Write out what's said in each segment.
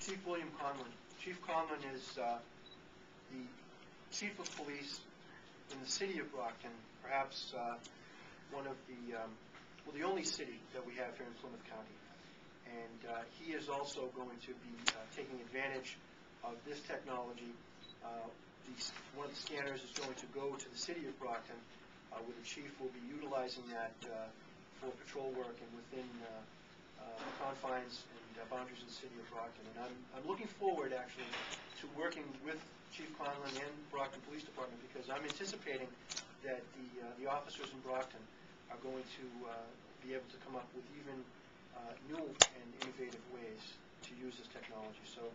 Chief William Conlon. Chief Conlon is the chief of police in the city of Brockton, perhaps one of the, well, the only city that we have here in Plymouth County. And he is also going to be taking advantage of this technology. One of the scanners is going to go to the city of Brockton, where the chief will be utilizing that for patrol work and within the confines and boundaries of the city of Brockton. And I'm looking forward, actually, to working with Chief Conlon and Brockton Police Department, because I'm anticipating that the officers in Brockton are going to be able to come up with even new and innovative ways to use this technology. So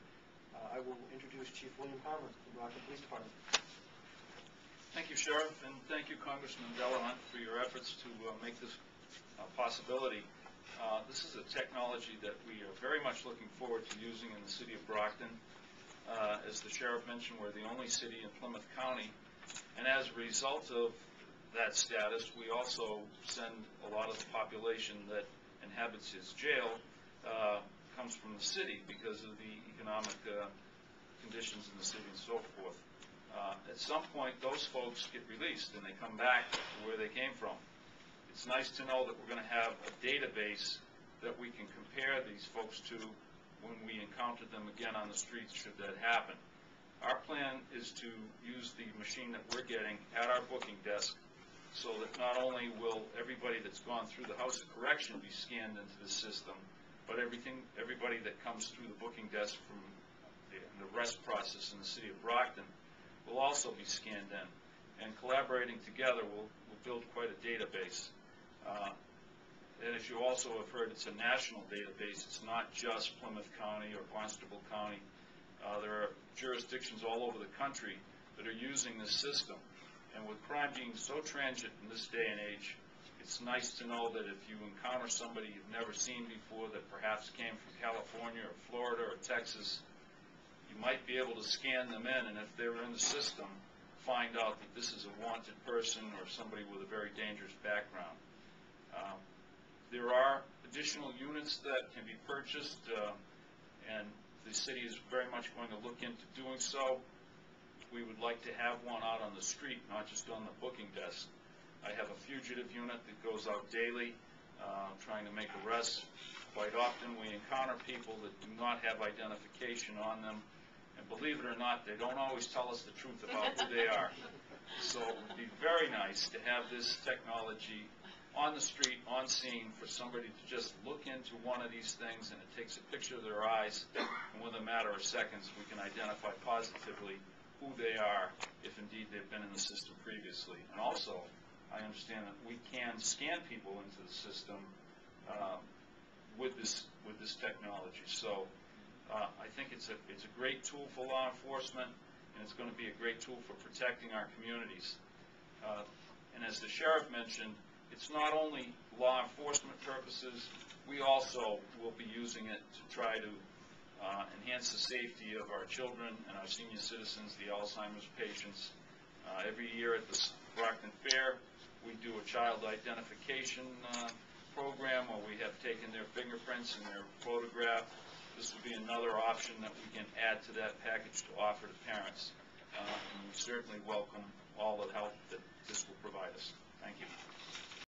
I will introduce Chief William Conlon from the Brockton Police Department. Thank you, Sheriff, and thank you, Congressman Delahunt, for your efforts to make this a possibility. This is a technology that we are very much looking forward to using in the city of Brockton. As the Sheriff mentioned, we're the only city in Plymouth County, and as a result of that status, we also send a lot of the population that inhabits his jail comes from the city because of the economic conditions in the city and so forth. At some point, those folks get released and they come back to where they came from. It's nice to know that we're going to have a database that we can compare these folks to when we encounter them again on the streets, should that happen. Our plan is to use the machine that we're getting at our booking desk so that not only will everybody that's gone through the House of Correction be scanned into the system, but everybody that comes through the booking desk from the arrest process in the city of Brockton will also be scanned in. And collaborating together, we'll build quite a database. And as you also have heard, it's a national database. It's not just Plymouth County or Barnstable County. There are jurisdictions all over the country that are using this system. And with crime being so transient in this day and age, it's nice to know that if you encounter somebody you've never seen before that perhaps came from California or Florida or Texas, you might be able to scan them in, and if they're in the system, find out that this is a wanted person or somebody with a very dangerous background. There are additional units that can be purchased, and the city is very much going to look into doing so. We would like to have one out on the street, not just on the booking desk. I have a fugitive unit that goes out daily trying to make arrests. Quite often we encounter people that do not have identification on them, and believe it or not, they don't always tell us the truth about who they are. So it would be very nice to have this technology on the street, on scene, for somebody to just look into one of these things and it takes a picture of their eyes, and within a matter of seconds we can identify positively who they are if indeed they've been in the system previously. And also, I understand that we can scan people into the system with this technology. So I think it's a great tool for law enforcement, and it's going to be a great tool for protecting our communities. And as the Sheriff mentioned, it's not only law enforcement purposes, we also will be using it to try to enhance the safety of our children and our senior citizens, the Alzheimer's patients. Every year at the Brockton Fair, we do a child identification program where we have taken their fingerprints and their photograph. This will be another option that we can add to that package to offer to parents. And we certainly welcome all the help that this will provide us. Thank you.